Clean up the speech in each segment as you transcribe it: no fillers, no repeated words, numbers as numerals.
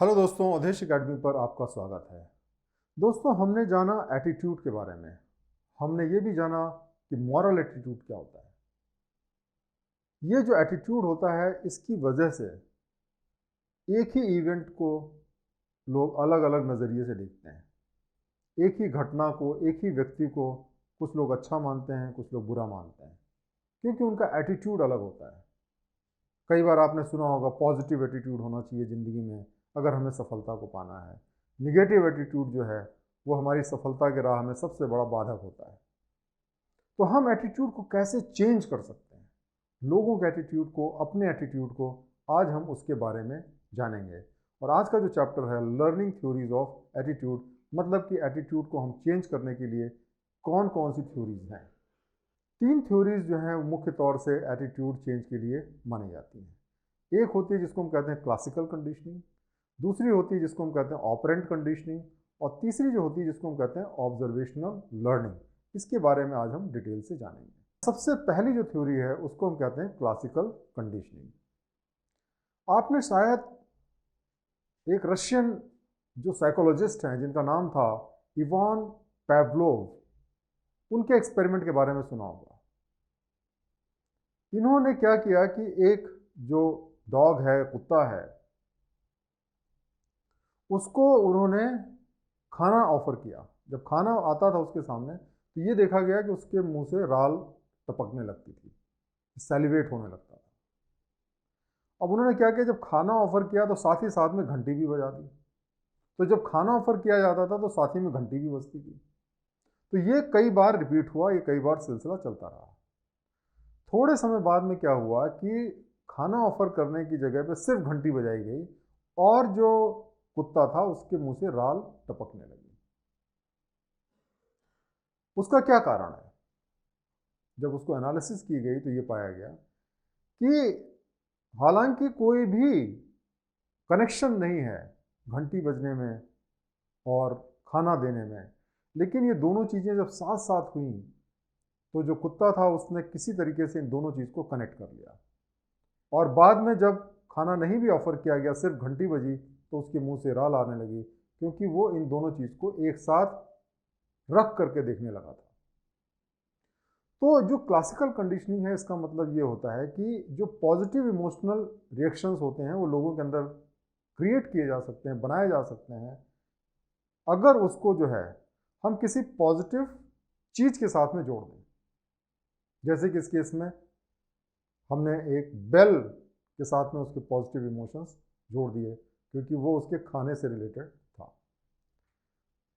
Hello दोस्तों, अधेश academy पर आपका स्वागत है। दोस्तों, हमने जाना एटीट्यूड के बारे में। हमने ये भी जाना कि मॉरल एटीट्यूड क्या होता है। ये जो एटीट्यूड होता है, इसकी वजह से एक ही इवेंट को लोग अलग अलग नज़रिए से देखते हैं। एक ही घटना को, एक ही व्यक्ति को कुछ लोग अच्छा मानते हैं, कुछ लोग बुरा मानते हैं, क्योंकि उनका एटीट्यूड अलग होता है। कई बार आपने सुना होगा पॉजिटिव एटीट्यूड होना चाहिए ज़िंदगी में अगर हमें सफलता को पाना है। निगेटिव एटीट्यूड जो है वो हमारी सफलता के राह में सबसे बड़ा बाधक होता है। तो हम एटीट्यूड को कैसे चेंज कर सकते हैं, लोगों के एटीट्यूड को, अपने एटीट्यूड को, आज हम उसके बारे में जानेंगे। और आज का जो चैप्टर है लर्निंग थ्योरीज ऑफ एटीट्यूड, मतलब कि एटीट्यूड को हम चेंज करने के लिए कौन कौन सी थ्योरीज हैं। 3 थ्योरीज जो हैं वो मुख्य तौर से एटीट्यूड चेंज के लिए मानी जाती हैं। एक होती है जिसको हम कहते हैं क्लासिकल कंडीशनिंग, दूसरी होती है जिसको हम कहते हैं ऑपरेंट कंडीशनिंग, और तीसरी जो होती है जिसको हम कहते हैं ऑब्जर्वेशनल लर्निंग। इसके बारे में आज हम डिटेल से जानेंगे। सबसे पहली जो थ्योरी है उसको हम कहते हैं क्लासिकल कंडीशनिंग। आपने शायद एक रशियन जो साइकोलॉजिस्ट हैं जिनका नाम था इवान पैवलोव, उनके एक्सपेरिमेंट के बारे में सुना होगा। इन्होंने क्या किया कि एक जो डॉग है, कुत्ता है, उसको उन्होंने खाना ऑफर किया। जब खाना आता था उसके सामने तो ये देखा गया कि उसके मुंह से राल टपकने लगती थी, सैलिवेट होने लगता था। अब उन्होंने क्या किया, जब खाना ऑफर किया तो साथ ही साथ में घंटी भी बजा दी। तो जब खाना ऑफर किया जाता था तो साथ ही में घंटी भी बजती थी। तो ये कई बार रिपीट हुआ, ये कई बार सिलसिला चलता रहा। थोड़े समय बाद में क्या हुआ कि खाना ऑफर करने की जगह पे सिर्फ घंटी बजाई गई और जो कुत्ता था उसके मुंह से राल टपकने लगी। उसका क्या कारण है? जब उसको एनालिसिस की गई तो ये पाया गया कि हालांकि कोई भी कनेक्शन नहीं है घंटी बजने में और खाना देने में, लेकिन ये दोनों चीज़ें जब साथ साथ हुई तो जो कुत्ता था उसने किसी तरीके से इन दोनों चीज़ को कनेक्ट कर लिया। और बाद में जब खाना नहीं भी ऑफर किया गया, सिर्फ घंटी बजी, तो उसके मुंह से राल आने लगी, क्योंकि वो इन दोनों चीज़ को एक साथ रख करके देखने लगा था। तो जो क्लासिकल कंडीशनिंग है, इसका मतलब ये होता है कि जो पॉजिटिव इमोशनल रिएक्शंस होते हैं वो लोगों के अंदर क्रिएट किए जा सकते हैं, बनाए जा सकते हैं, अगर उसको जो है हम किसी पॉजिटिव चीज़ के साथ में जोड़ दें। जैसे कि इस केस में हमने एक बेल के साथ में उसके पॉजिटिव इमोशंस जोड़ दिए, क्योंकि वो उसके खाने से रिलेटेड था।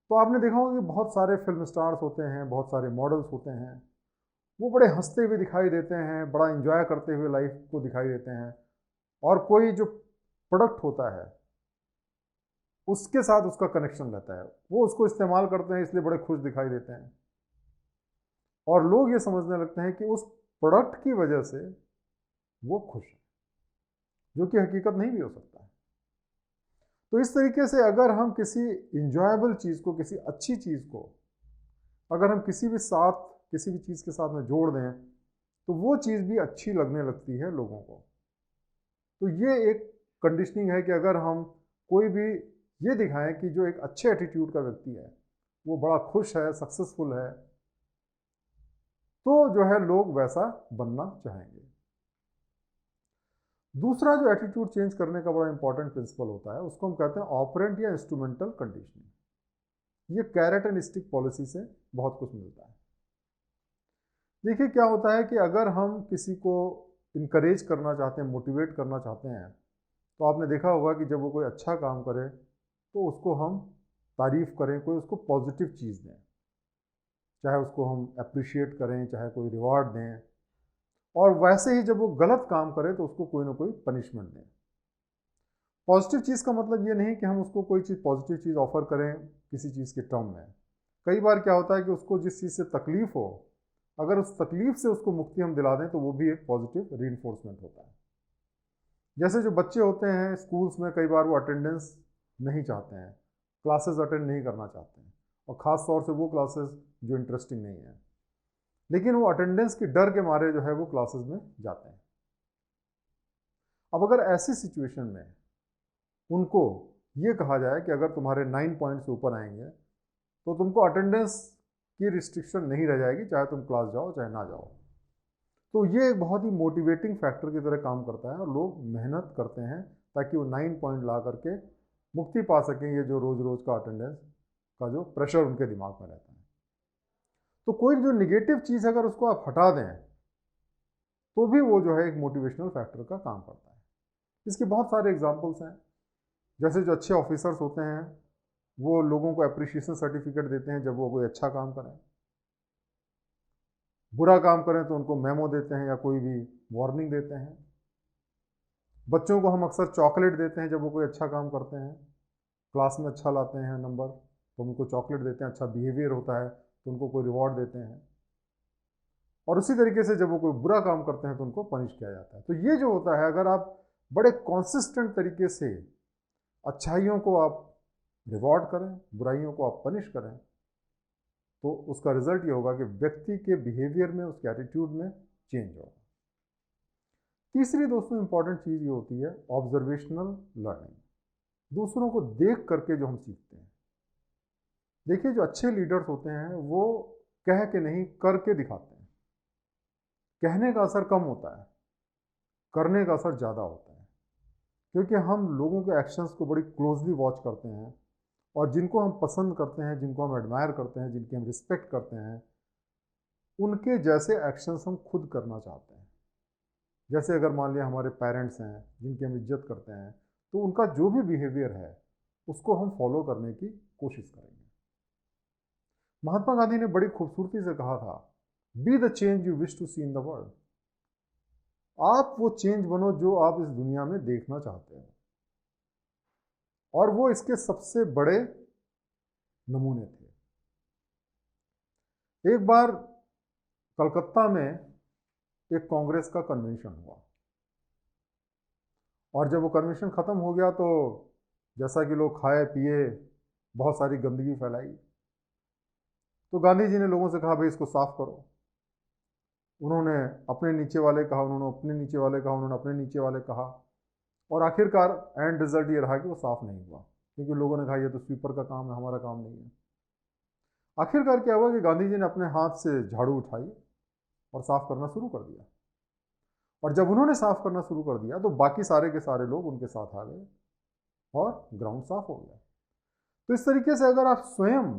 तो आपने देखा होगा कि बहुत सारे फिल्म स्टार्स होते हैं, बहुत सारे मॉडल्स होते हैं, वो बड़े हंसते हुए दिखाई देते हैं, बड़ा इंजॉय करते हुए लाइफ को दिखाई देते हैं, और कोई जो प्रोडक्ट होता है उसके साथ उसका कनेक्शन रहता है, वो उसको इस्तेमाल करते हैं, इसलिए बड़े खुश दिखाई देते हैं, और लोग ये समझने लगते हैं कि उस प्रोडक्ट की वजह से वो खुश है, जो कि हकीकत नहीं भी हो सकता है। तो इस तरीके से अगर हम किसी इंजॉयबल चीज़ को, किसी अच्छी चीज़ को अगर हम किसी भी चीज़ के साथ में जोड़ दें तो वो चीज़ भी अच्छी लगने लगती है लोगों को। तो ये एक कंडीशनिंग है कि अगर हम कोई भी ये दिखाएं कि जो एक अच्छे एटीट्यूड का व्यक्ति है वो बड़ा खुश है, सक्सेसफुल है, तो जो है लोग वैसा बनना चाहेंगे। दूसरा जो एटीट्यूड चेंज करने का बड़ा इंपॉर्टेंट प्रिंसिपल होता है उसको हम कहते हैं ऑपरेंट या इंस्ट्रूमेंटल कंडीशनिंग। ये कैरेट एंड स्टिक पॉलिसी से बहुत कुछ मिलता है। देखिए क्या होता है कि अगर हम किसी को इनकरेज करना चाहते हैं, मोटिवेट करना चाहते हैं, तो आपने देखा होगा कि जब वो कोई अच्छा काम करे तो उसको हम तारीफ़ करें, कोई उसको पॉजिटिव चीज़ दें, चाहे उसको हम अप्रिशिएट करें, चाहे कोई रिवॉर्ड दें, और वैसे ही जब वो गलत काम करे तो उसको कोई ना कोई पनिशमेंट दें। पॉजिटिव चीज़ का मतलब ये नहीं कि हम उसको कोई चीज़ पॉजिटिव चीज़ ऑफर करें किसी चीज़ के टर्म में। कई बार क्या होता है कि उसको जिस चीज़ से तकलीफ़ हो, अगर उस तकलीफ़ से उसको मुक्ति हम दिला दें तो वो भी एक पॉजिटिव रीइंफोर्समेंट होता है। जैसे जो बच्चे होते हैं स्कूल्स में, कई बार वो अटेंडेंस नहीं चाहते हैं, क्लासेस अटेंड नहीं करना चाहते हैं, और ख़ास तौर से वो क्लासेस जो इंटरेस्टिंग नहीं है, लेकिन वो अटेंडेंस के डर के मारे जो है वो क्लासेस में जाते हैं। अब अगर ऐसी सिचुएशन में उनको ये कहा जाए कि अगर तुम्हारे 9 पॉइंट से ऊपर आएंगे तो तुमको अटेंडेंस की रिस्ट्रिक्शन नहीं रह जाएगी, चाहे तुम क्लास जाओ चाहे ना जाओ। तो ये एक बहुत ही मोटिवेटिंग फैक्टर की तरह काम करता है और लोग मेहनत करते हैं ताकि वो 9 पॉइंट ला करके मुक्ति पा सकें ये जो रोज़ रोज़ का अटेंडेंस का जो प्रेशर उनके दिमाग में रहता है। तो कोई जो निगेटिव चीज़ है अगर उसको आप हटा दें तो भी वो जो है एक मोटिवेशनल फैक्टर का काम करता है। इसके बहुत सारे एग्जाम्पल्स हैं, जैसे जो अच्छे ऑफिसर्स होते हैं वो लोगों को अप्रिशिएशन सर्टिफिकेट देते हैं जब वो कोई अच्छा काम करें, बुरा काम करें तो उनको मेमो देते हैं या कोई भी वार्निंग देते हैं। बच्चों को हम अक्सर चॉकलेट देते हैं जब वो कोई अच्छा काम करते हैं, क्लास में अच्छा लाते हैं नंबर तो उनको चॉकलेट देते हैं, अच्छा बिहेवियर होता है तो उनको कोई रिवॉर्ड देते हैं। और उसी तरीके से जब वो कोई बुरा काम करते हैं तो उनको पनिश किया जाता है। तो ये जो होता है, अगर आप बड़े कॉन्सिस्टेंट तरीके से अच्छाइयों को आप रिवॉर्ड करें, बुराइयों को आप पनिश करें, तो उसका रिजल्ट ये होगा कि व्यक्ति के बिहेवियर में, उसके एटीट्यूड में चेंज होगा। तीसरी दोस्तों इंपॉर्टेंट चीज़ ये होती है ऑब्जर्वेशनल लर्निंग, दूसरों को देख करके जो हम सीखते हैं। देखिए, जो अच्छे लीडर्स होते हैं वो कह के नहीं करके दिखाते हैं। कहने का असर कम होता है, करने का असर ज़्यादा होता है, क्योंकि हम लोगों के एक्शंस को बड़ी क्लोजली वॉच करते हैं और जिनको हम पसंद करते हैं, जिनको हम एडमायर करते हैं, जिनकी हम रिस्पेक्ट करते हैं, उनके जैसे एक्शंस हम खुद करना चाहते हैं। जैसे अगर मान लिया हमारे पेरेंट्स हैं जिनकी हम इज्जत करते हैं, तो उनका जो भी बिहेवियर है उसको हम फॉलो करने की कोशिश करेंगे। महात्मा गांधी ने बड़ी खूबसूरती से कहा था, be the change you wish to see in the world. आप वो चेंज बनो जो आप इस दुनिया में देखना चाहते हैं। और वो इसके सबसे बड़े नमूने थे। एक बार कलकत्ता में एक कांग्रेस का कन्वेंशन हुआ और जब वो कन्वेंशन खत्म हो गया तो जैसा कि लोग खाए पिए, बहुत सारी गंदगी फैलाई। तो गांधी जी ने लोगों से कहा, भाई इसको साफ करो। उन्होंने अपने नीचे वाले कहा, उन्होंने अपने नीचे वाले कहा, उन्होंने अपने नीचे वाले कहा, और आखिरकार एंड रिजल्ट ये रहा कि वो साफ नहीं हुआ, क्योंकि लोगों ने कहा ये तो स्वीपर का काम है, हमारा काम नहीं है। आखिरकार क्या हुआ कि गांधी जी ने अपने हाथ से झाड़ू उठाई और साफ करना शुरू कर दिया। और जब उन्होंने साफ करना शुरू कर दिया तो बाकी सारे के सारे लोग उनके साथ आ गए और ग्राउंड साफ हो गया। तो इस तरीके से अगर आप स्वयं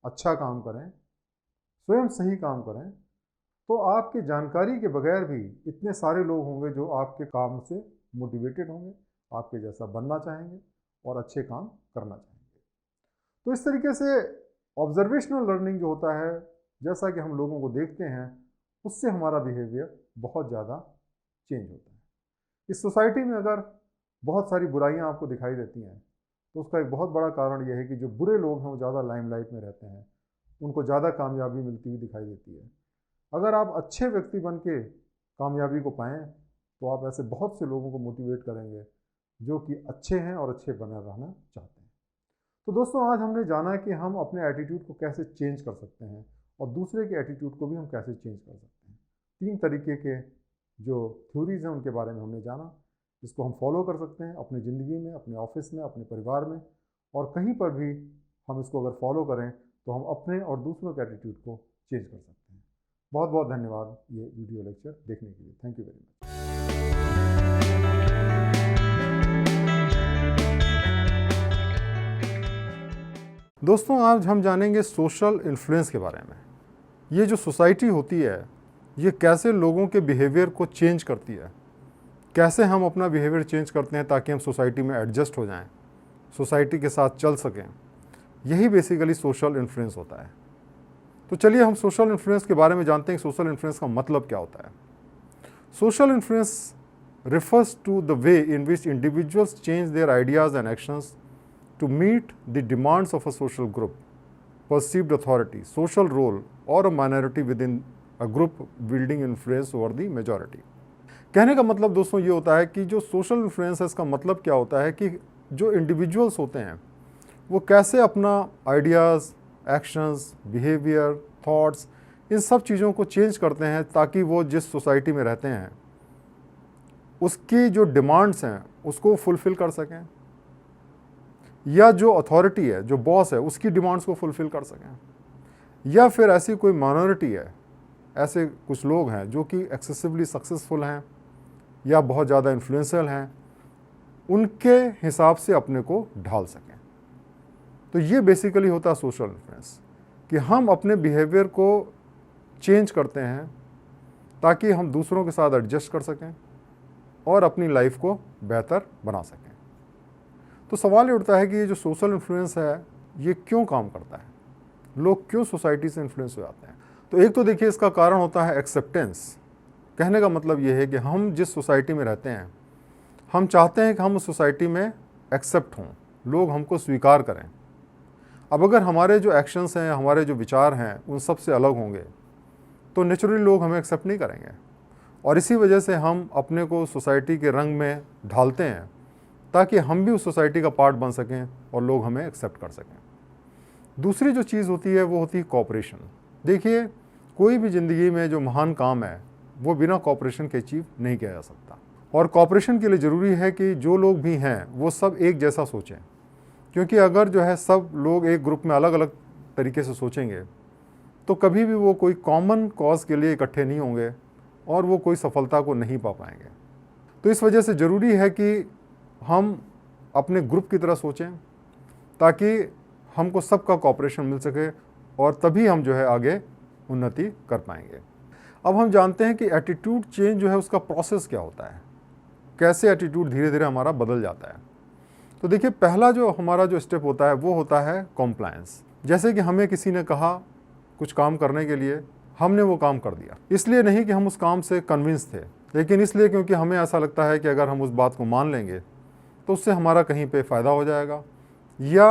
अच्छा काम करें, स्वयं सही काम करें, तो आपकी जानकारी के बगैर भी इतने सारे लोग होंगे जो आपके काम से मोटिवेटेड होंगे, आपके जैसा बनना चाहेंगे और अच्छे काम करना चाहेंगे। तो इस तरीके से ऑब्जर्वेशनल लर्निंग जो होता है, जैसा कि हम लोगों को देखते हैं, उससे हमारा बिहेवियर बहुत ज़्यादा चेंज होता है। इस सोसाइटी में अगर बहुत सारी बुराइयां आपको दिखाई देती हैं तो उसका एक बहुत बड़ा कारण यह है कि जो बुरे लोग हैं वो ज़्यादा लाइमलाइट में रहते हैं, उनको ज़्यादा कामयाबी मिलती हुई दिखाई देती है। अगर आप अच्छे व्यक्ति बन के कामयाबी को पाएँ तो आप ऐसे बहुत से लोगों को मोटिवेट करेंगे जो कि अच्छे हैं और अच्छे बने रहना चाहते हैं। तो दोस्तों, आज हमने जाना कि हम अपने एटीट्यूड को कैसे चेंज कर सकते हैं और दूसरे के एटीट्यूड को भी हम कैसे चेंज कर सकते हैं। 3 तरीके के जो थ्योरीज हैं उनके बारे में हमने जाना, जिसको हम फॉलो कर सकते हैं अपनी ज़िंदगी में, अपने ऑफिस में, अपने परिवार में, और कहीं पर भी हम इसको अगर फॉलो करें तो हम अपने और दूसरों के एटीट्यूड को चेंज कर सकते हैं। बहुत बहुत धन्यवाद ये वीडियो लेक्चर देखने के लिए। Thank you very much. दोस्तों, आज हम जानेंगे सोशल इन्फ्लुएंस के बारे में। ये जो सोसाइटी होती है ये कैसे लोगों के बिहेवियर को चेंज करती है, कैसे हम अपना बिहेवियर चेंज करते हैं ताकि हम सोसाइटी में एडजस्ट हो जाएं, सोसाइटी के साथ चल सकें। यही बेसिकली सोशल इन्फ्लुएंस होता है। तो चलिए हम सोशल इन्फ्लुएंस के बारे में जानते हैं कि सोशल इन्फ्लुएंस का मतलब क्या होता है। Social influence refers to the way in which individuals change their ideas and actions to meet the demands of a social group, perceived authority, social role, or a minority within a group, building influence over the majority। कहने का मतलब दोस्तों ये होता है कि जो social influence है, इसका मतलब क्या होता है कि जो इंडिविजुअल्स होते हैं वो कैसे अपना आइडियाज़, एक्शंस, बिहेवियर, थॉट्स, इन सब चीज़ों को चेंज करते हैं ताकि वो जिस सोसाइटी में रहते हैं उसकी जो डिमांड्स हैं उसको फुलफ़िल कर सकें, या जो अथॉरिटी है, जो बॉस है, उसकी डिमांड्स को फुलफिल कर सकें, या फिर ऐसी कोई माइनॉरिटी है, ऐसे कुछ लोग हैं जो कि एक्सेसिवली सक्सेसफुल हैं या बहुत ज़्यादा इन्फ्लुएंशियल हैं, उनके हिसाब से अपने को ढाल सकें। तो ये बेसिकली होता है सोशल इन्फ्लुएंस, कि हम अपने बिहेवियर को चेंज करते हैं ताकि हम दूसरों के साथ एडजस्ट कर सकें और अपनी लाइफ को बेहतर बना सकें। तो सवाल ये उठता है कि ये जो सोशल इन्फ्लुएंस है ये क्यों काम करता है, लोग क्यों सोसाइटी से इन्फ्लुएंस हो जाते हैं। तो एक तो देखिए इसका कारण होता है एक्सेप्टेंस। कहने का मतलब ये है कि हम जिस सोसाइटी में रहते हैं, हम चाहते हैं कि हम उस सोसाइटी में एक्सेप्ट हों, लोग हमको स्वीकार करें। अब अगर हमारे जो एक्शंस हैं, हमारे जो विचार हैं, उन सब से अलग होंगे तो नेचुरली लोग हमें एक्सेप्ट नहीं करेंगे, और इसी वजह से हम अपने को सोसाइटी के रंग में ढालते हैं ताकि हम भी उस सोसाइटी का पार्ट बन सकें और लोग हमें एक्सेप्ट कर सकें। दूसरी जो चीज़ होती है वो होती है कोऑपरेशन। देखिए, कोई भी ज़िंदगी में जो महान काम है वो बिना कोऑपरेशन के अचीव नहीं किया जा सकता, और कोऑपरेशन के लिए ज़रूरी है कि जो लोग भी हैं वो सब एक जैसा सोचें, क्योंकि अगर जो है सब लोग एक ग्रुप में अलग अलग तरीके से सोचेंगे तो कभी भी वो कोई कॉमन कॉज के लिए इकट्ठे नहीं होंगे और वो कोई सफलता को नहीं पा पाएंगे। तो इस वजह से ज़रूरी है कि हम अपने ग्रुप की तरह सोचें ताकि हमको सबका कोऑपरेशन मिल सके, और तभी हम जो है आगे उन्नति कर पाएंगे। अब हम जानते हैं कि एटीट्यूड चेंज जो है उसका प्रोसेस क्या होता है, कैसे एटीट्यूड धीरे धीरे हमारा बदल जाता है। तो देखिए, पहला जो हमारा जो स्टेप होता है वो होता है कॉम्प्लायंस। जैसे कि हमें किसी ने कहा कुछ काम करने के लिए, हमने वो काम कर दिया, इसलिए नहीं कि हम उस काम से कन्विंस थे, लेकिन इसलिए क्योंकि हमें ऐसा लगता है कि अगर हम उस बात को मान लेंगे तो उससे हमारा कहीं पे फ़ायदा हो जाएगा या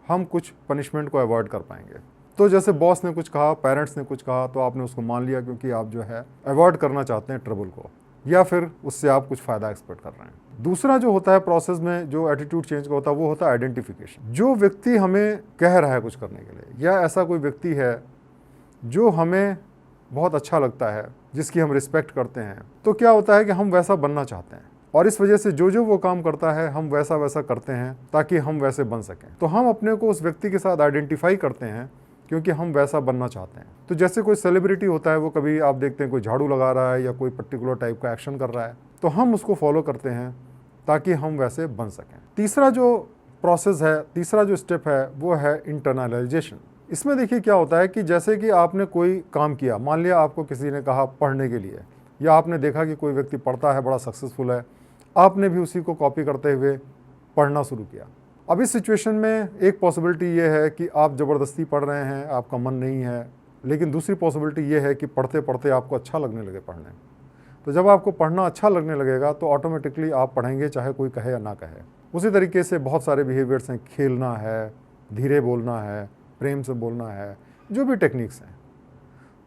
हम कुछ पनिशमेंट को अवॉइड कर पाएंगे। तो जैसे बॉस ने कुछ कहा, पेरेंट्स ने कुछ कहा, तो आपने उसको मान लिया क्योंकि आप जो है अवॉइड करना चाहते हैं ट्रबल को, या फिर उससे आप कुछ फ़ायदा एक्सपेक्ट कर रहे हैं। दूसरा जो होता है प्रोसेस में, जो एटीट्यूड चेंज का होता है, वो होता है आइडेंटिफिकेशन। जो व्यक्ति हमें कह रहा है कुछ करने के लिए, या ऐसा कोई व्यक्ति है जो हमें बहुत अच्छा लगता है, जिसकी हम रिस्पेक्ट करते हैं, तो क्या होता है कि हम वैसा बनना चाहते हैं, और इस वजह से जो जो वो काम करता है हम वैसा वैसा करते हैं ताकि हम वैसे बन सकें। तो हम अपने को उस व्यक्ति के साथ आइडेंटिफाई करते हैं क्योंकि हम वैसा बनना चाहते हैं। तो जैसे कोई सेलिब्रिटी होता है, वो कभी आप देखते हैं कोई झाड़ू लगा रहा है या कोई पर्टिकुलर टाइप का एक्शन कर रहा है, तो हम उसको फॉलो करते हैं ताकि हम वैसे बन सकें। तीसरा जो प्रोसेस है, तीसरा जो स्टेप है, वो है इंटरनलाइजेशन। इसमें देखिए क्या होता है कि जैसे कि आपने कोई काम किया, मान लिया आपको किसी ने कहा पढ़ने के लिए, या आपने देखा कि कोई व्यक्ति पढ़ता है, बड़ा सक्सेसफुल है, आपने भी उसी को कॉपी करते हुए पढ़ना शुरू किया। अब इस सिचुएशन में एक पॉसिबिलिटी ये है कि आप ज़बरदस्ती पढ़ रहे हैं, आपका मन नहीं है, लेकिन दूसरी पॉसिबिलिटी ये है कि पढ़ते पढ़ते आपको अच्छा लगने लगे पढ़ने। तो जब आपको पढ़ना अच्छा लगने लगेगा तो ऑटोमेटिकली आप पढ़ेंगे, चाहे कोई कहे या ना कहे। उसी तरीके से बहुत सारे बिहेवियर्स हैं, खेलना है, धीरे बोलना है, प्रेम से बोलना है, जो भी टेक्निक्स हैं।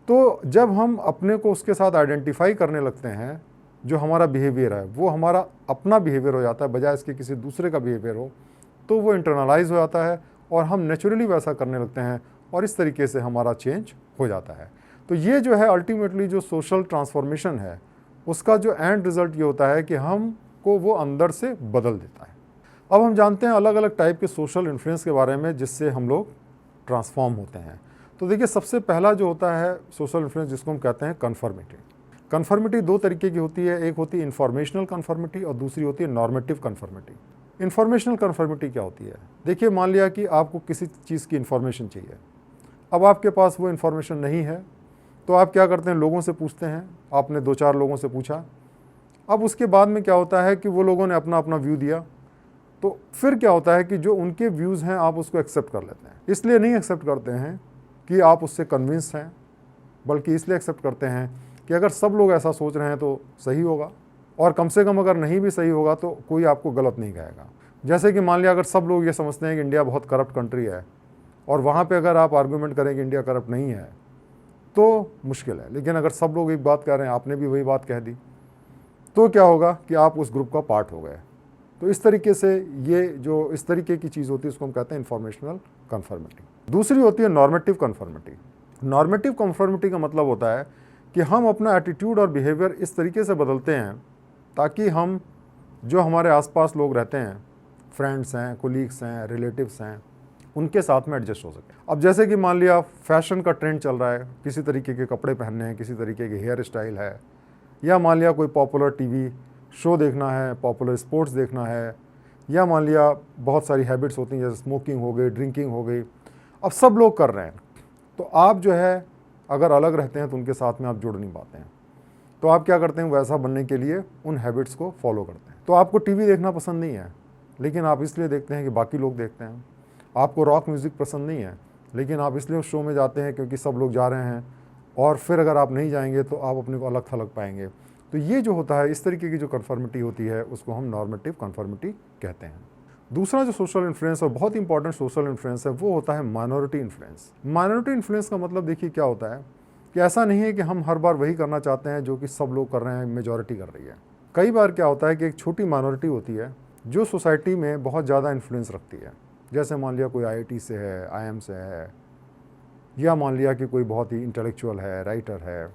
तो जब हम अपने को उसके साथ आइडेंटिफाई करने लगते हैं, जो हमारा बिहेवियर है वो हमारा अपना बिहेवियर हो जाता है, बजाय इसके किसी दूसरे का बिहेवियर हो, तो वो इंटरनलाइज हो जाता है और हम नेचुरली वैसा करने लगते हैं, और इस तरीके से हमारा चेंज हो जाता है। तो ये जो है अल्टीमेटली जो सोशल ट्रांसफॉर्मेशन है, उसका जो एंड रिजल्ट ये होता है कि हमको वो अंदर से बदल देता है। अब हम जानते हैं अलग अलग टाइप के सोशल इन्फ्लुएंस के बारे में जिससे हम लोग ट्रांसफॉर्म होते हैं। तो देखिए, सबसे पहला जो होता है सोशल इन्फ्लुएंस, जिसको हम कहते हैं कन्फर्मिटी। कन्फर्मिटी दो तरीके की होती है, एक होती है इन्फॉर्मेशनल कन्फर्मिटी और दूसरी होती है नॉर्मेटिव कन्फर्मिटी। इन्फॉर्मेशनल कन्फर्मिटी क्या होती है? देखिए, मान लिया कि आपको किसी चीज़ की इन्फॉर्मेशन चाहिए, अब आपके पास वो इन्फॉर्मेशन नहीं है, तो आप क्या करते हैं, लोगों से पूछते हैं। आपने 2-4 लोगों से पूछा, अब उसके बाद में क्या होता है कि वो लोगों ने अपना अपना व्यू दिया, तो फिर क्या होता है कि जो उनके व्यूज़ हैं आप उसको एक्सेप्ट कर लेते हैं। इसलिए नहीं एक्सेप्ट करते हैं कि आप उससे कन्विंस हैं, बल्कि इसलिए एक्सेप्ट करते हैं कि अगर सब लोग ऐसा सोच रहे हैं तो सही होगा, और कम से कम अगर नहीं भी सही होगा तो कोई आपको गलत नहीं कहेगा। जैसे कि मान लिया अगर सब लोग ये समझते हैं कि इंडिया बहुत करप्ट कंट्री है, और वहाँ पे अगर आप आर्गूमेंट करें कि इंडिया करप्ट नहीं है तो मुश्किल है, लेकिन अगर सब लोग एक बात कह रहे हैं, आपने भी वही बात कह दी, तो क्या होगा कि आप उस ग्रुप का पार्ट हो गए। तो इस तरीके से ये जो इस तरीके की चीज़ होती है उसको हम कहते हैं इन्फॉर्मेशनल कन्फर्मिटी। दूसरी होती है नॉर्मेटिव कन्फर्मिटी। नॉर्मेटिव कन्फर्मिटी का मतलब होता है कि हम अपना एटीट्यूड और बिहेवियर इस तरीके से बदलते हैं ताकि हम जो हमारे आसपास लोग रहते हैं, फ्रेंड्स हैं, कोलीग्स हैं, रिलेटिव्स हैं, उनके साथ में एडजस्ट हो सके। अब जैसे कि मान लिया फैशन का ट्रेंड चल रहा है, किसी तरीके के कपड़े पहनने हैं, किसी तरीके के हेयर स्टाइल है, या मान लिया कोई पॉपुलर टीवी शो देखना है, पॉपुलर स्पोर्ट्स देखना है, या मान लिया बहुत सारी हैबिट्स होती हैं जैसे स्मोकिंग हो गई, ड्रिंकिंग हो गई, अब सब लोग कर रहे हैं। तो आप जो है अगर अलग रहते हैं तो उनके साथ में आप जुड़ नहीं पाते हैं। तो आप क्या करते हैं, वैसा बनने के लिए उन हैबिट्स को फॉलो करते हैं। तो आपको टीवी देखना पसंद नहीं है, लेकिन आप इसलिए देखते हैं कि बाकी लोग देखते हैं। आपको रॉक म्यूज़िक पसंद नहीं है, लेकिन आप इसलिए उस शो में जाते हैं क्योंकि सब लोग जा रहे हैं, और फिर अगर आप नहीं जाएंगे तो आप अपने को अलग थलग पाएंगे। तो ये जो होता है, इस तरीके की जो कन्फर्मिटी होती है, उसको हम नॉर्मेटिव कन्फर्मिटी कहते हैं। दूसरा जो सोशल इन्फ्लुएंस और बहुत इंपॉर्टेंट सोशल इन्फ्लुएंस है, वो होता है माइनॉरिटी इन्फ्लुएंस। माइनॉरिटी इन्फ्लुएंस का मतलब देखिए क्या होता है कि ऐसा नहीं है कि हम हर बार वही करना चाहते हैं जो कि सब लोग कर रहे हैं, मेजॉरिटी कर रही है। कई बार क्या होता है कि एक छोटी माइनॉरिटी होती है जो सोसाइटी में बहुत ज़्यादा इन्फ्लुएंस रखती है। जैसे मान लिया कोई IIT से है, IIM से है, या मान लिया कि कोई बहुत ही इंटेलेक्चुअल है, राइटर है,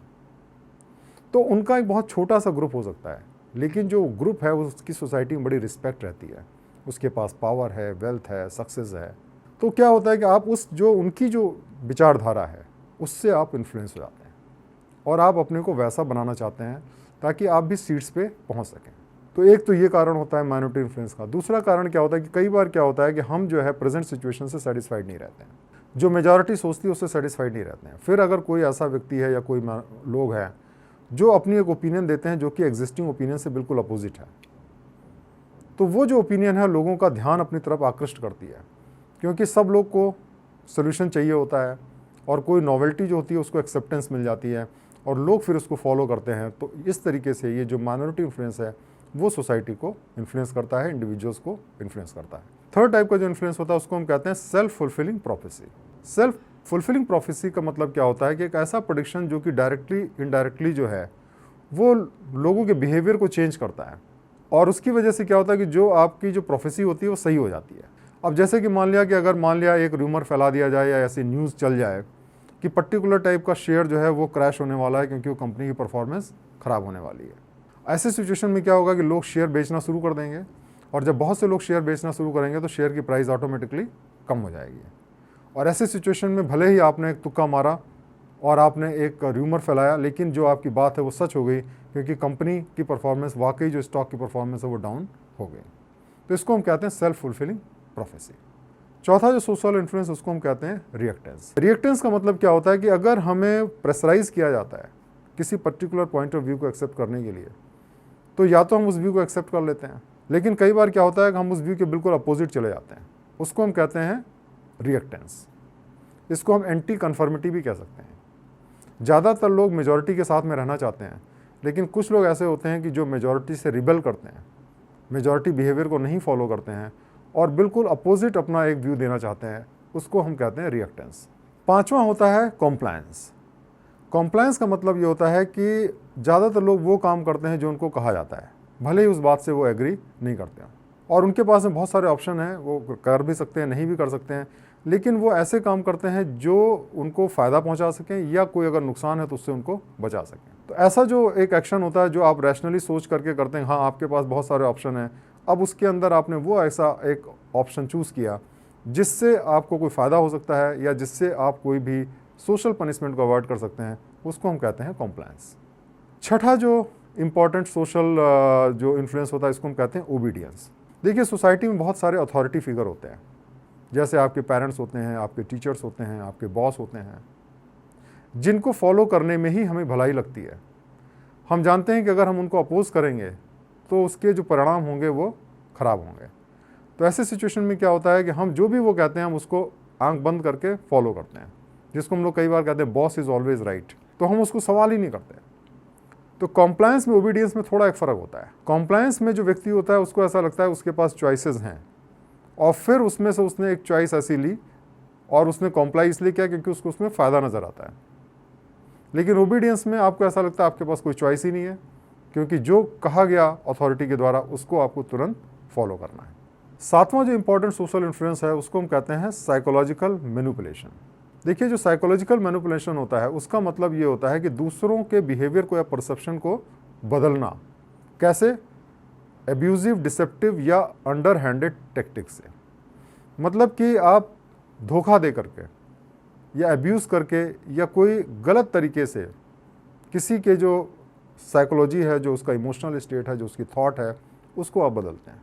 तो उनका एक बहुत छोटा सा ग्रुप हो सकता है, लेकिन जो ग्रुप है उसकी सोसाइटी में बड़ी रिस्पेक्ट रहती है, उसके पास पावर है, वेल्थ है, सक्सेस है। तो क्या होता है कि आप उनकी जो विचारधारा है उससे आप इन्फ्लुएंस हो जाते हैं, और आप अपने को वैसा बनाना चाहते हैं ताकि आप भी सीट्स पे पहुंच सकें। तो एक तो ये कारण होता है माइनॉरिटी इन्फ्लुएंस का। दूसरा कारण क्या होता है कि कई बार क्या होता है कि हम जो है प्रेजेंट सिचुएशन से सेटिस्फाइड नहीं रहते हैं, जो मेजॉरिटी सोचती है उससे सेटिस्फाइड नहीं रहते हैं। फिर अगर कोई ऐसा व्यक्ति है या कोई लोग हैं जो अपनी एक ओपिनियन देते हैं जो कि एग्जिस्टिंग ओपिनियन से बिल्कुल अपोजिट है, तो वो जो ओपिनियन है लोगों का ध्यान अपनी तरफ आकृष्ट करती है, क्योंकि सब लोग को सोल्यूशन चाहिए होता है, और कोई नॉवेल्टी जो होती है उसको एक्सेप्टेंस मिल जाती है, और लोग फिर उसको फॉलो करते हैं। तो इस तरीके से ये जो माइनॉरिटी इन्फ्लुएंस है वो सोसाइटी को इन्फ्लुएंस करता है, इंडिविजुअल्स को इन्फ्लुएंस करता है। थर्ड टाइप का जो इन्फ्लुएंस होता है उसको हम कहते हैं self fulfilling prophecy. Self fulfilling prophecy का मतलब क्या होता है कि एक ऐसा प्रेडिक्शन जो कि डायरेक्टली इनडायरेक्टली जो है वो लोगों के बिहेवियर को चेंज करता है, और उसकी वजह से क्या होता है कि जो आपकी जो प्रोफेसी होती है वो सही हो जाती है। अब जैसे कि मान लिया कि अगर मान लिया एक रूमर फैला दिया जाए या ऐसी न्यूज़ चल जाए कि पर्टिकुलर टाइप का शेयर जो है वो क्रैश होने वाला है क्योंकि वो कंपनी की परफॉर्मेंस ख़राब होने वाली है, ऐसे सिचुएशन में क्या होगा कि लोग शेयर बेचना शुरू कर देंगे, और जब बहुत से लोग शेयर बेचना शुरू करेंगे तो शेयर की प्राइस ऑटोमेटिकली कम हो जाएगी। और ऐसे सिचुएशन में भले ही आपने एक तुक्का मारा और आपने एक र्यूमर फैलाया, लेकिन जो आपकी बात है वो सच हो गई, क्योंकि कंपनी की परफॉर्मेंस, वाकई जो स्टॉक की परफॉर्मेंस है वो डाउन हो गई। तो इसको हम कहते हैं सेल्फ फुलफिलिंग प्रोफेसी। चौथा जो सोशल इन्फ्लुएंस उसको हम कहते हैं रिएक्टेंस। रिएक्टेंस का मतलब क्या होता है कि अगर हमें प्रेशराइज किया जाता है किसी पर्टिकुलर पॉइंट ऑफ व्यू को एक्सेप्ट करने के लिए, तो या तो हम उस व्यू को एक्सेप्ट कर लेते हैं, लेकिन कई बार क्या होता है कि हम उस व्यू के बिल्कुल अपोजिट चले जाते हैं, उसको हम कहते हैं रिएक्टेंस। इसको हम एंटी कन्फर्मिटी भी कह सकते हैं। ज़्यादातर लोग मेजॉरिटी के साथ में रहना चाहते हैं, लेकिन कुछ लोग ऐसे होते हैं कि जो मेजॉरिटी से रिबेल करते हैं, मेजॉरिटी बिहेवियर को नहीं फॉलो करते हैं और बिल्कुल अपोजिट अपना एक व्यू देना चाहते हैं, उसको हम कहते हैं रिएक्टेंस। पांचवा होता है कॉम्प्लायंस। कॉम्प्लायंस का मतलब ये होता है कि ज़्यादातर लोग वो काम करते हैं जो उनको कहा जाता है, भले ही उस बात से वो एग्री नहीं करते हैं, और उनके पास में बहुत सारे ऑप्शन हैं, वो कर भी सकते हैं, नहीं भी कर सकते हैं, लेकिन वो ऐसे काम करते हैं जो उनको फ़ायदा पहुंचा सकें, या कोई अगर नुकसान है तो उससे उनको बचा सकें। तो ऐसा जो एक एक्शन होता है जो आप रैशनली सोच करके करते हैं, हाँ आपके पास बहुत सारे ऑप्शन हैं, अब उसके अंदर आपने वो ऐसा एक ऑप्शन चूज़ किया जिससे आपको कोई फ़ायदा हो सकता है, या जिससे आप कोई भी सोशल पनिशमेंट को अवॉइड कर सकते हैं, उसको हम कहते हैं कॉम्प्लायंस। छठा जो इम्पॉर्टेंट सोशल जो इन्फ्लुएंस होता है, इसको हम कहते हैं ओबीडियंस। देखिए, सोसाइटी में बहुत सारे अथॉरिटी फिगर होते हैं, जैसे आपके पेरेंट्स होते हैं, आपके टीचर्स होते हैं, आपके बॉस होते हैं, जिनको फॉलो करने में ही हमें भलाई लगती है। हम जानते हैं कि अगर हम उनको अपोज करेंगे तो उसके जो परिणाम होंगे वो ख़राब होंगे। तो ऐसे सिचुएशन में क्या होता है कि हम जो भी वो कहते हैं हम उसको आंख बंद करके फॉलो करते हैं, जिसको हम लोग कई बार कहते हैं बॉस इज़ ऑलवेज राइट, तो हम उसको सवाल ही नहीं करते। तो कॉम्प्लायंस में ओबीडियंस में थोड़ा एक फ़र्क होता है। कॉम्प्लायंस में जो व्यक्ति होता है उसको ऐसा लगता है उसके पास चॉइसेस हैं, और फिर उसमें से उसने एक चॉइस ऐसी ली और उसने कॉम्प्लाई इसलिए किया क्योंकि उसको उसमें फ़ायदा नज़र आता है। लेकिन ओबीडियंस में आपको ऐसा लगता है आपके पास कोई चॉइस ही नहीं है, क्योंकि जो कहा गया अथॉरिटी के द्वारा उसको आपको तुरंत फॉलो करना है। सातवां जो इंपॉर्टेंट सोशल इन्फ्लुएंस है उसको हम कहते हैं साइकोलॉजिकल मैनिपुलेशन। देखिए, जो साइकोलॉजिकल मैनिपुलेशन होता है उसका मतलब ये होता है कि दूसरों के बिहेवियर को या परसेप्शन को बदलना। कैसे? एब्यूजिव, डिसेप्टिव या अंडर हैंडेड टेक्टिक्स से। मतलब कि आप धोखा दे करके या एब्यूज़ करके या कोई गलत तरीके से किसी के जो साइकोलॉजी है, जो उसका इमोशनल स्टेट है, जो उसकी थॉट है, उसको आप बदलते हैं।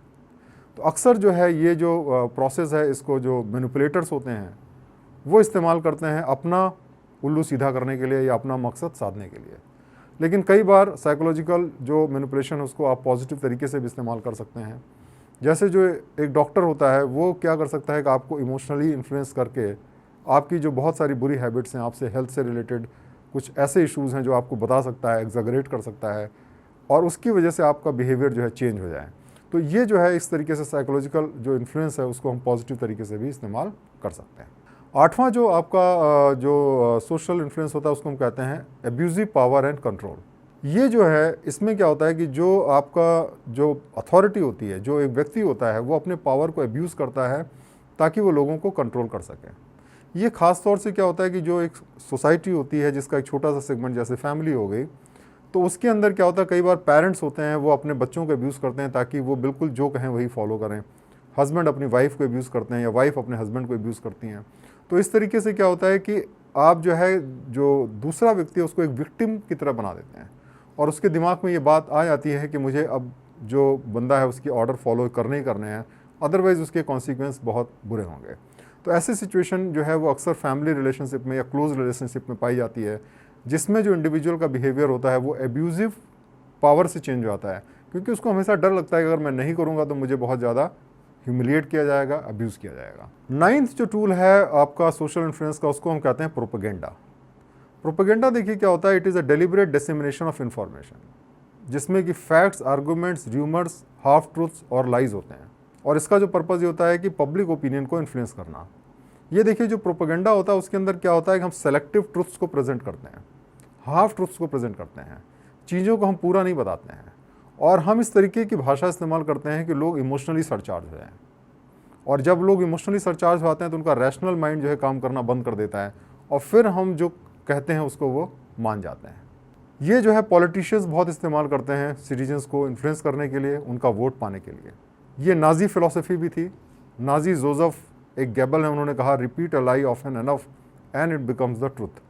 तो अक्सर जो है ये जो प्रोसेस है, इसको जो मैनिपुलेटर्स होते हैं वो इस्तेमाल करते हैं अपना उल्लू सीधा करने के लिए या अपना मकसद साधने के लिए। लेकिन कई बार साइकोलॉजिकल जो मैनिपुलेशन है उसको आप पॉजिटिव तरीके से भी इस्तेमाल कर सकते हैं। जैसे जो एक डॉक्टर होता है वो क्या कर सकता है कि आपको इमोशनली इन्फ्लुएंस करके आपकी जो बहुत सारी बुरी हैबिट्स हैं, आपसे हेल्थ से रिलेटेड कुछ ऐसे इश्यूज़ हैं जो आपको बता सकता है, एग्जैगरेट कर सकता है, और उसकी वजह से आपका बिहेवियर जो है चेंज हो जाए। तो ये जो है इस तरीके से साइकोलॉजिकल जो इन्फ्लुएंस है उसको हम पॉजिटिव तरीके से भी इस्तेमाल कर सकते हैं। आठवां जो आपका जो सोशल इन्फ्लुएंस होता है उसको हम कहते हैं एब्यूजिव पावर एंड कंट्रोल। ये जो है इसमें क्या होता है कि जो आपका जो अथॉरिटी होती है, जो एक व्यक्ति होता है, वो अपने पावर को एब्यूज़ करता है ताकि वो लोगों को कंट्रोल कर सके। ये ख़ास तौर से क्या होता है कि जो एक सोसाइटी होती है जिसका एक छोटा सा सेगमेंट जैसे फैमिली हो गई, तो उसके अंदर क्या होता है कई बार पेरेंट्स होते हैं वो अपने बच्चों को अब्यूज़ करते हैं ताकि वो बिल्कुल जो कहें वही फॉलो करें। हस्बैंड अपनी वाइफ को अब्यूज़ करते हैं या वाइफ अपने हस्बैंड को अब्यूज़ करती हैं। तो इस तरीके से क्या होता है कि आप जो है जो दूसरा व्यक्ति है उसको एक विक्टिम की तरह बना देते हैं, और उसके दिमाग में ये बात आ जाती है कि मुझे अब जो बंदा है उसकी ऑर्डर फॉलो करने ही करने हैं, अदरवाइज़ उसके कॉन्सिक्वेंस बहुत बुरे होंगे। तो ऐसी सिचुएशन जो है वो अक्सर फैमिली रिलेशनशिप में या क्लोज रिलेशनशिप में पाई जाती है, जिसमें जो इंडिविजुअल का बिहेवियर होता है वो एब्यूजिव पावर से चेंज हो जाता है, क्योंकि उसको हमेशा डर लगता है कि अगर मैं नहीं करूँगा तो मुझे बहुत ज़्यादा ह्यूमिलिएट किया जाएगा, अब्यूज़ किया जाएगा। नाइन्थ जो टूल है आपका सोशल इन्फ्लुएंस का, उसको हम कहते हैं प्रोपेगेंडा। प्रोपेगेंडा देखिए क्या होता है, it is a deliberate dissemination of information, जिसमें कि facts, arguments, rumours, half truths और लाइज होते हैं। और इसका जो पर्पज़ ये होता है कि पब्लिक ओपिनियन को इन्फ्लुएंस करना। ये देखिए जो प्रोपेगेंडा होता है उसके अंदर क्या होता है कि हम सेलेक्टिव ट्रुथ्स को प्रेजेंट करते हैं, हाफ ट्रुथ्स को प्रेजेंट करते हैं, चीज़ों को हम पूरा नहीं बताते हैं, और हम इस तरीके की भाषा इस्तेमाल करते हैं कि लोग इमोशनली सरचार्ज हो जाएँ। और जब लोग इमोशनली सरचार्ज होते हैं तो उनका रैशनल माइंड जो है काम करना बंद कर देता है, और फिर हम जो कहते हैं उसको वो मान जाते हैं। ये जो है पॉलिटिशियंस बहुत इस्तेमाल करते हैं सिटीजन्स को इन्फ्लुएंस करने के लिए, उनका वोट पाने के लिए। ये नाजी फिलॉसफी भी थी। नाजी जोसेफ एक गैबल है, उन्होंने कहा repeat a lie often enough and it becomes the truth.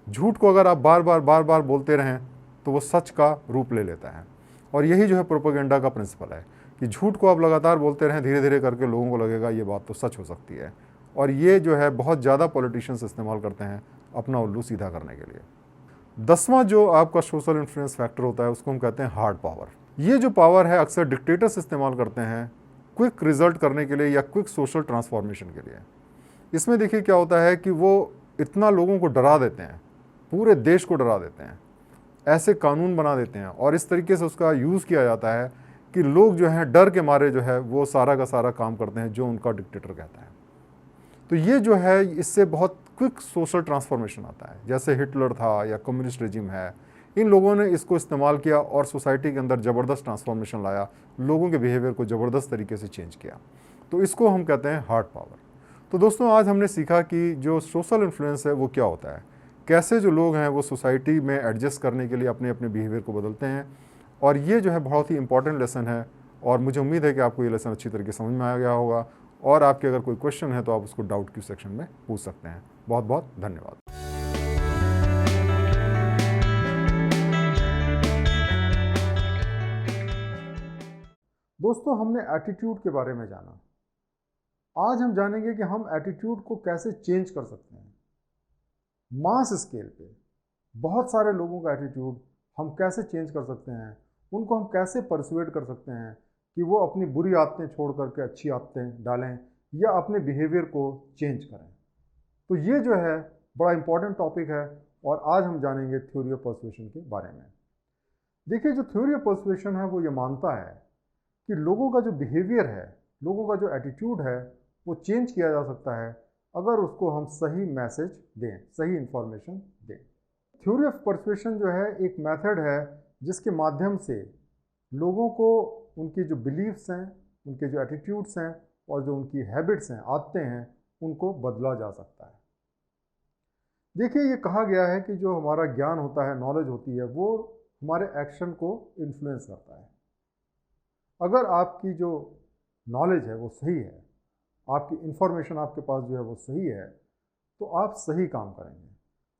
झूठ को अगर आप बार बार बोलते रहें तो वो सच का रूप ले लेता है। और यही जो है प्रोपेगेंडा का प्रिंसिपल है कि झूठ को आप लगातार बोलते रहें, धीरे धीरे करके लोगों को लगेगा ये बात तो सच हो सकती है। और ये जो है बहुत ज़्यादा पॉलिटिशियंस इस्तेमाल करते हैं अपना उल्लू सीधा करने के लिए। 10वां जो आपका सोशल इन्फ्लुएंस फैक्टर होता है उसको हम कहते हैं हार्ड पावर। ये जो पावर है अक्सर डिक्टेटर्स इस्तेमाल करते हैं क्विक रिजल्ट करने के लिए या क्विक सोशल ट्रांसफॉर्मेशन के लिए। इसमें देखिए क्या होता है कि वो इतना लोगों को डरा देते हैं, पूरे देश को डरा देते हैं, ऐसे कानून बना देते हैं, और इस तरीके से उसका यूज़ किया जाता है कि लोग जो हैं डर के मारे जो है वो सारा का सारा काम करते हैं जो उनका डिक्टेटर कहता है। तो ये जो है इससे बहुत क्विक सोशल ट्रांसफॉर्मेशन आता है, जैसे हिटलर था या कम्युनिस्ट रेजिम है। इन लोगों ने इसको इस्तेमाल किया और सोसाइटी के अंदर ज़बरदस्त ट्रांसफॉर्मेशन लाया, लोगों के बिहेवियर को ज़बरदस्त तरीके से चेंज किया। तो इसको हम कहते हैं हार्ड पावर। तो दोस्तों आज हमने सीखा कि जो सोशल इन्फ्लुएंस है वो क्या होता है, कैसे जो लोग हैं वो सोसाइटी में एडजस्ट करने के लिए अपने अपने बिहेवियर को बदलते हैं, और ये जो है बहुत ही इंपॉर्टेंट लेसन है। और मुझे उम्मीद है कि आपको ये लेसन अच्छी तरीके से समझ में आ गया होगा, और आपके अगर कोई क्वेश्चन है तो आप उसको डाउट क्यू सेक्शन में पूछ सकते हैं। बहुत बहुत धन्यवाद। दोस्तों हमने एटीट्यूड के बारे में जाना। आज हम जानेंगे कि हम एटीट्यूड को कैसे चेंज कर सकते हैं। मास स्केल पे बहुत सारे लोगों का एटीट्यूड हम कैसे चेंज कर सकते हैं, उनको हम कैसे परसुएड कर सकते हैं कि वो अपनी बुरी आदतें छोड़ करके अच्छी आदतें डालें या अपने बिहेवियर को चेंज करें। तो ये जो है बड़ा इंपॉर्टेंट टॉपिक है, और आज हम जानेंगे थ्योरी ऑफ पर्सुएशन के बारे में। देखिए जो थ्योरी ऑफ पर्सुएशन है वो ये मानता है कि लोगों का जो बिहेवियर है, लोगों का जो एटीट्यूड है, वो चेंज किया जा सकता है अगर उसको हम सही मैसेज दें, सही इंफॉर्मेशन दें। थ्योरी ऑफ पर्सुएशन जो है एक मेथड है जिसके माध्यम से लोगों को उनकी जो बिलीफ्स हैं, उनके जो एटीट्यूड्स हैं और जो उनकी हैबिट्स हैं, आदतें हैं, उनको बदला जा सकता है। देखिए ये कहा गया है कि जो हमारा ज्ञान होता है, नॉलेज होती है, वो हमारे एक्शन को इन्फ्लुएंस करता है। अगर आपकी जो नॉलेज है वो सही है, आपकी इंफॉर्मेशन आपके पास जो है वो सही है, तो आप सही काम करेंगे,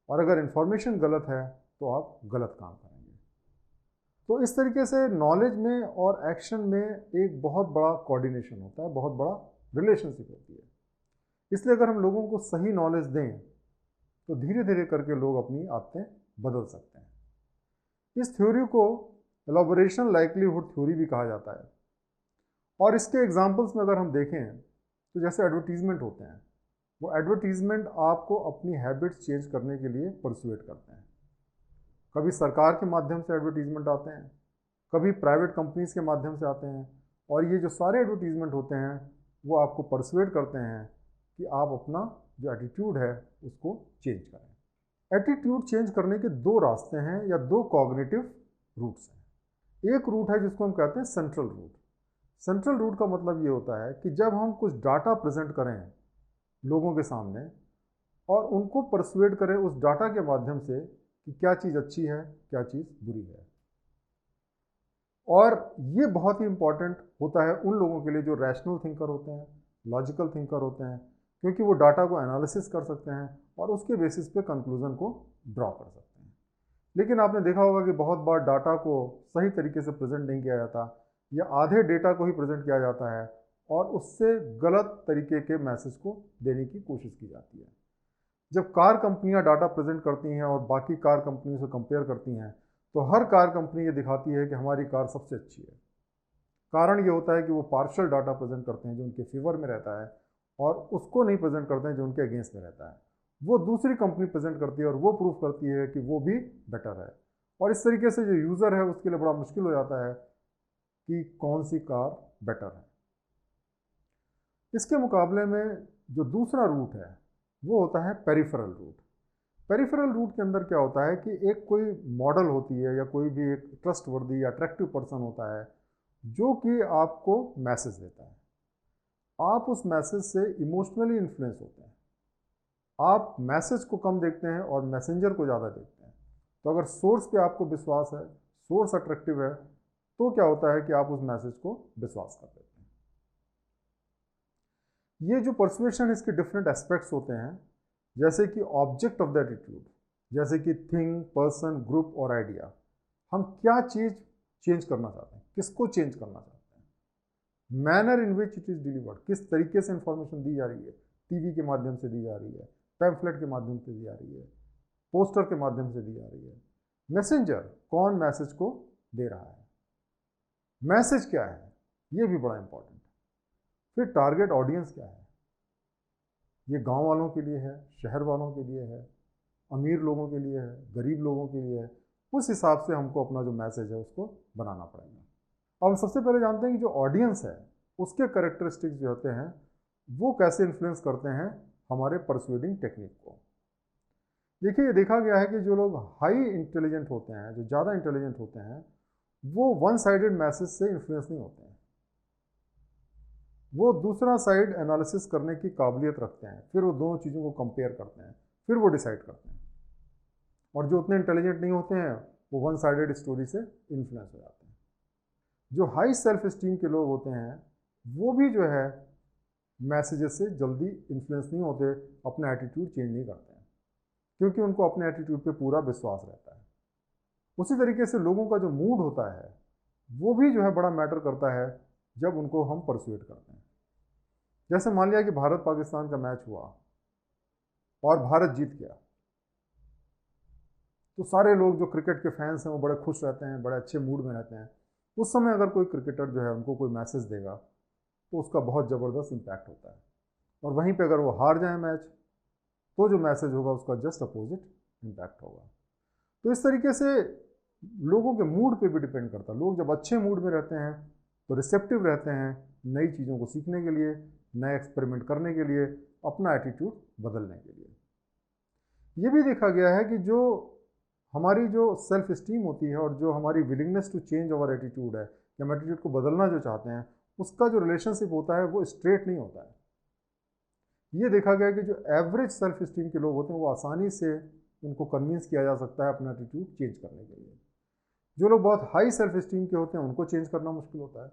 और अगर इंफॉर्मेशन गलत है तो आप गलत काम करेंगे। तो इस तरीके से नॉलेज में और एक्शन में एक बहुत बड़ा कोऑर्डिनेशन होता है, बहुत बड़ा रिलेशनशिप होती है। इसलिए अगर हम लोगों को सही नॉलेज दें तो धीरे धीरे करके लोग अपनी आदतें बदल सकते हैं। इस थ्योरी को एलॉबरेशन लाइक्लीहुड थ्योरी भी कहा जाता है। और इसके एग्जाम्पल्स में अगर हम देखें तो जैसे एडवर्टीजमेंट होते हैं, वो एडवर्टीजमेंट आपको अपनी हैबिट्स चेंज करने के लिए परसुएट करते हैं। कभी सरकार के माध्यम से एडवर्टीजमेंट आते हैं, कभी प्राइवेट कंपनीज के माध्यम से आते हैं, और ये जो सारे एडवर्टीजमेंट होते हैं वो आपको परसुएट करते हैं कि आप अपना जो एटीट्यूड है उसको चेंज करें। एटीट्यूड चेंज करने के दो रास्ते हैं या दो कॉग्निटिव रूट्स हैं। एक रूट है जिसको हम कहते हैं सेंट्रल रूट। सेंट्रल रूट का मतलब ये होता है कि जब हम कुछ डाटा प्रेजेंट करें लोगों के सामने और उनको परसुएट करें उस डाटा के माध्यम से कि क्या चीज़ अच्छी है, क्या चीज़ बुरी है। और ये बहुत ही इंपॉर्टेंट होता है उन लोगों के लिए जो रैशनल थिंकर होते हैं, लॉजिकल थिंकर होते हैं, क्योंकि वो डाटा को एनालिसिस कर सकते हैं और उसके बेसिस पे कंक्लूजन को ड्रॉ कर सकते हैं। लेकिन आपने देखा होगा कि बहुत बार डाटा को सही तरीके से प्रेजेंट नहीं किया जाता, या आधे डेटा को ही प्रेजेंट किया जाता है और उससे गलत तरीके के मैसेज को देने की कोशिश की जाती है। जब कार कंपनियां डाटा प्रेजेंट करती हैं और बाकी कार कंपनियों से कंपेयर करती हैं तो हर कार कंपनी ये दिखाती है कि हमारी कार सबसे अच्छी है। कारण ये होता है कि वो पार्शियल डाटा प्रेजेंट करते हैं जो उनके फेवर में रहता है, और उसको नहीं प्रेजेंट करते हैं जो उनके अगेंस्ट में रहता है। वो दूसरी कंपनी प्रेजेंट करती है और वो प्रूफ करती है कि वो भी बेटर है, और इस तरीके से जो यूज़र है उसके लिए बड़ा मुश्किल हो जाता है कि कौन सी कार बेटर है। इसके मुकाबले में जो दूसरा रूट है वो होता है पेरिफेरल रूट। पेरिफेरल रूट के अंदर क्या होता है कि एक कोई मॉडल होती है या कोई भी एक ट्रस्टवर्दी या अट्रैक्टिव पर्सन होता है जो कि आपको मैसेज देता है। आप उस मैसेज से इमोशनली इन्फ्लुएंस होते हैं। आप मैसेज को कम देखते हैं और मैसेंजर को ज़्यादा देखते हैं। तो अगर सोर्स पे आपको विश्वास है, सोर्स अट्रैक्टिव है, तो क्या होता है कि आप उस मैसेज को विश्वास कर देते हैं। ये जो परसुएशन इसके डिफरेंट एस्पेक्ट्स होते हैं, जैसे कि ऑब्जेक्ट ऑफ द एटीट्यूड, जैसे कि थिंग, पर्सन, ग्रुप और आइडिया। हम क्या चीज़ चेंज करना चाहते हैं, किसको चेंज करना चाहते हैं, manner in which it is delivered, किस तरीके से इंफॉर्मेशन दी जा रही है, टीवी के माध्यम से दी जा रही है, पैम्फलेट के माध्यम से दी जा रही है, पोस्टर के माध्यम से दी जा रही है, मैसेंजर कौन मैसेज को दे रहा है, मैसेज क्या है, ये भी बड़ा इंपॉर्टेंट है। फिर टारगेट ऑडियंस क्या है, ये गांव वालों के लिए है, शहर वालों के लिए है, अमीर लोगों के लिए है, गरीब लोगों के लिए है। उस हिसाब से हमको अपना जो मैसेज है उसको बनाना पड़ेगा। अब हम सबसे पहले जानते हैं कि जो ऑडियंस है उसके कैरेक्टरिस्टिक्स जो होते हैं वो कैसे इन्फ्लुएंस करते हैं हमारे परसुएडिंग टेक्निक को। देखिए, ये देखा गया है कि जो लोग हाई इंटेलिजेंट होते हैं, जो ज़्यादा इंटेलिजेंट होते हैं, वो वन साइडेड मैसेज से इन्फ्लुएंस नहीं होते हैं। वो दूसरा साइड एनालिसिस करने की काबिलियत रखते हैं, फिर वो दोनों चीज़ों को कंपेयर करते हैं, फिर वो डिसाइड करते हैं। और जो उतने इंटेलिजेंट नहीं होते हैं वो वन साइडेड स्टोरी से इन्फ्लुएंस हो जाते हैं। जो हाई सेल्फ इस्टीम के लोग होते हैं वो भी जो है मैसेजेस से जल्दी इन्फ्लुएंस नहीं होते, अपना एटीट्यूड चेंज नहीं करते हैं, क्योंकि उनको अपने एटीट्यूड पे पूरा विश्वास रहता है। उसी तरीके से लोगों का जो मूड होता है वो भी जो है बड़ा मैटर करता है जब उनको हम परसुएट करते हैं। जैसे मान लिया कि भारत पाकिस्तान का मैच हुआ और भारत जीत गया, तो सारे लोग जो क्रिकेट के फैंस हैं वो बड़े खुश रहते हैं, बड़े अच्छे मूड में रहते हैं। उस समय अगर कोई क्रिकेटर जो है उनको कोई मैसेज देगा तो उसका बहुत ज़बरदस्त इम्पैक्ट होता है, और वहीं पे अगर वो हार जाए मैच तो जो मैसेज होगा उसका जस्ट अपोजिट इम्पैक्ट होगा। तो इस तरीके से लोगों के मूड पे भी डिपेंड करता है। लोग जब अच्छे मूड में रहते हैं तो रिसेप्टिव रहते हैं नई चीज़ों को सीखने के लिए, नए एक्सपेरिमेंट करने के लिए, अपना एटीट्यूड बदलने के लिए। ये भी देखा गया है कि जो हमारी जो सेल्फ इस्टीम होती है और जो हमारी willingness to change our attitude है, कि हम एटीट्यूड को बदलना जो चाहते हैं, उसका जो रिलेशनशिप होता है वो स्ट्रेट नहीं होता है। ये देखा गया कि जो एवरेज सेल्फ इस्टीम के लोग होते हैं वो आसानी से उनको कन्विंस किया जा सकता है अपना एटीट्यूड चेंज करने के लिए। जो लोग बहुत हाई सेल्फ इस्टीम के होते हैं उनको चेंज करना मुश्किल होता है।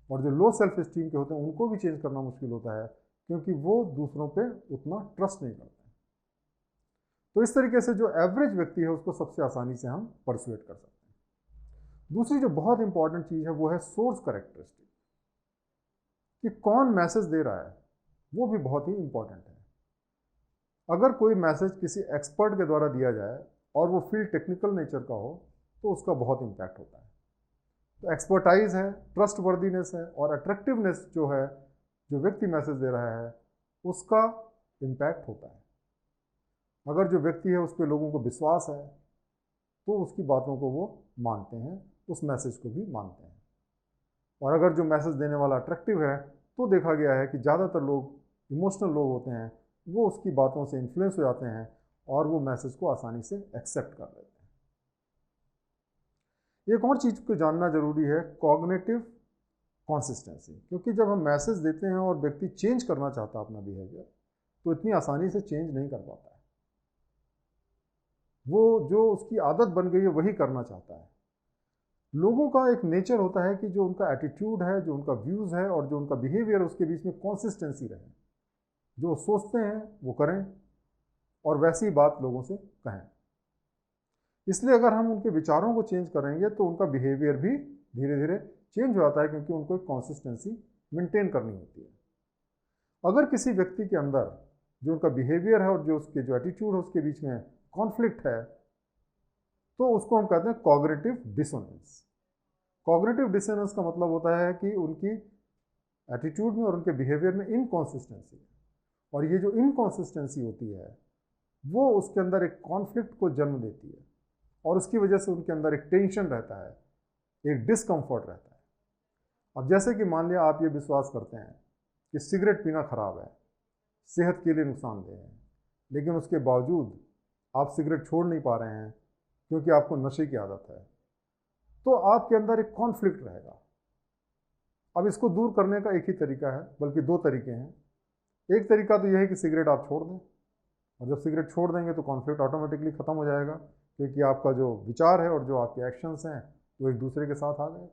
और जो लो सेल्फ स्टीम के होते हैं उनको भी चेंज करना मुश्किल होता है, क्योंकि वो दूसरों पे उतना ट्रस्ट नहीं करते। तो इस तरीके से जो एवरेज व्यक्ति है उसको सबसे आसानी से हम परसुएट कर सकते हैं। दूसरी जो बहुत इंपॉर्टेंट चीज़ है वो है सोर्स करेक्टरिस्टिक, कि कौन मैसेज दे रहा है, वो भी बहुत ही इंपॉर्टेंट है। अगर कोई मैसेज किसी एक्सपर्ट के द्वारा दिया जाए और वो फील्ड टेक्निकल नेचर का हो तो उसका बहुत इम्पैक्ट होता है। तो एक्सपर्टाइज है, ट्रस्ट वर्दीनेस है और अट्रैक्टिवनेस जो है, जो व्यक्ति मैसेज दे रहा है उसका इम्पैक्ट होता है। अगर जो व्यक्ति है उस पर लोगों को विश्वास है तो उसकी बातों को वो मानते हैं, उस मैसेज को भी मानते हैं। और अगर जो मैसेज देने वाला अट्रैक्टिव है तो देखा गया है कि ज़्यादातर लोग इमोशनल लोग होते हैं, वो उसकी बातों से इन्फ्लुएंस हो जाते हैं और वो मैसेज को आसानी से एक्सेप्ट कर लेते हैं। एक और चीज़ को जानना जरूरी है, कॉग्निटिव कंसिस्टेंसी, क्योंकि जब हम मैसेज देते हैं और व्यक्ति चेंज करना चाहता है अपना बिहेवियर, तो इतनी आसानी से चेंज नहीं कर पाता है। वो जो उसकी आदत बन गई है वही करना चाहता है। लोगों का एक नेचर होता है कि जो उनका एटीट्यूड है, जो उनका व्यूज़ है और जो उनका बिहेवियर है उसके बीच में कंसिस्टेंसी रहे। जो सोचते हैं वो करें और वैसी बात लोगों से कहें। इसलिए अगर हम उनके विचारों को चेंज करेंगे तो उनका बिहेवियर भी धीरे धीरे चेंज हो जाता है, क्योंकि उनको एक कंसिस्टेंसी मेंटेन करनी होती है। अगर किसी व्यक्ति के अंदर जो उनका बिहेवियर है और जो उसके जो एटीट्यूड है उसके बीच में कॉन्फ्लिक्ट है, तो उसको हम कहते हैं कॉग्निटिव डिसोनेंस। कॉग्निटिव डिसोनेंस का मतलब होता है कि उनकी एटीट्यूड में और उनके बिहेवियर में इनकॉन्सिस्टेंसी है, और ये जो इनकॉन्सिस्टेंसी होती है वो उसके अंदर एक कॉन्फ्लिक्ट को जन्म देती है और उसकी वजह से उनके अंदर एक टेंशन रहता है, एक डिस्कम्फर्ट रहता है। अब जैसे कि मान लिया आप ये विश्वास करते हैं कि सिगरेट पीना खराब है, सेहत के लिए नुकसानदेह है, लेकिन उसके बावजूद आप सिगरेट छोड़ नहीं पा रहे हैं क्योंकि आपको नशे की आदत है, तो आपके अंदर एक कॉन्फ्लिक्ट रहेगा। अब इसको दूर करने का एक ही तरीका है, बल्कि दो तरीके हैं। एक तरीका तो यह है कि सिगरेट आप छोड़ दें, और जब सिगरेट छोड़ देंगे तो कॉन्फ्लिक्ट ऑटोमेटिकली ख़त्म हो जाएगा, क्योंकि आपका जो विचार है और जो आपके एक्शंस हैं वो एक दूसरे के साथ आ गए।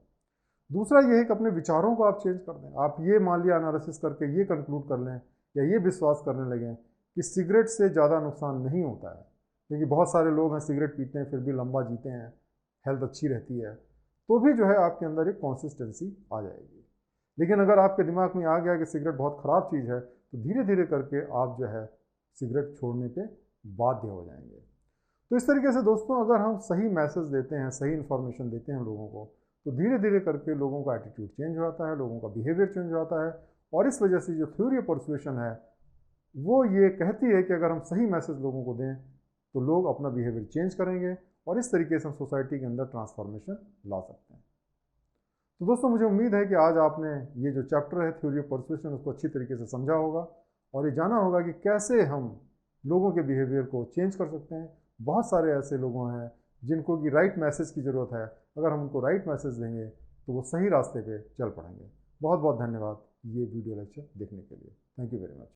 दूसरा ये है कि अपने विचारों को आप चेंज कर दें। आप ये मान लिया एनालिसिस करके ये कंक्लूड कर लें या ये विश्वास करने लगें कि सिगरेट से ज़्यादा नुकसान नहीं होता है, क्योंकि बहुत सारे लोग हैं सिगरेट पीते हैं फिर भी लंबा जीते हैं, हेल्थ अच्छी रहती है, तो भी जो है आपके अंदर एक कंसिस्टेंसी आ जाएगी। लेकिन अगर आपके दिमाग में आ गया कि सिगरेट बहुत ख़राब चीज़ है, तो धीरे धीरे करके आप जो है सिगरेट छोड़ने पे बाध्य हो जाएंगे। तो इस तरीके से दोस्तों, अगर हम सही मैसेज देते हैं, सही इन्फॉर्मेशन देते हैं लोगों को, तो धीरे धीरे करके लोगों का एटीट्यूड चेंज हो जाता है, लोगों का बिहेवियर चेंज हो जाता है। और इस वजह से जो थ्योरी ऑफ परसुएशन है वो ये कहती है कि अगर हम सही मैसेज लोगों को दें तो लोग अपना बिहेवियर चेंज करेंगे, और इस तरीके से हम सोसाइटी के अंदर ट्रांसफॉर्मेशन ला सकते हैं। तो दोस्तों, मुझे उम्मीद है कि आज आपने ये जो चैप्टर है थ्योरी ऑफ परसुएशन उसको अच्छी तरीके से समझा होगा और ये जाना होगा कि कैसे हम लोगों के बिहेवियर को चेंज कर सकते हैं। बहुत सारे ऐसे लोग हैं जिनको कि राइट मैसेज की ज़रूरत है, अगर हम उनको राइट मैसेज देंगे तो वो सही रास्ते पे चल पड़ेंगे। बहुत बहुत धन्यवाद ये वीडियो लेक्चर देखने के लिए। Thank you very much.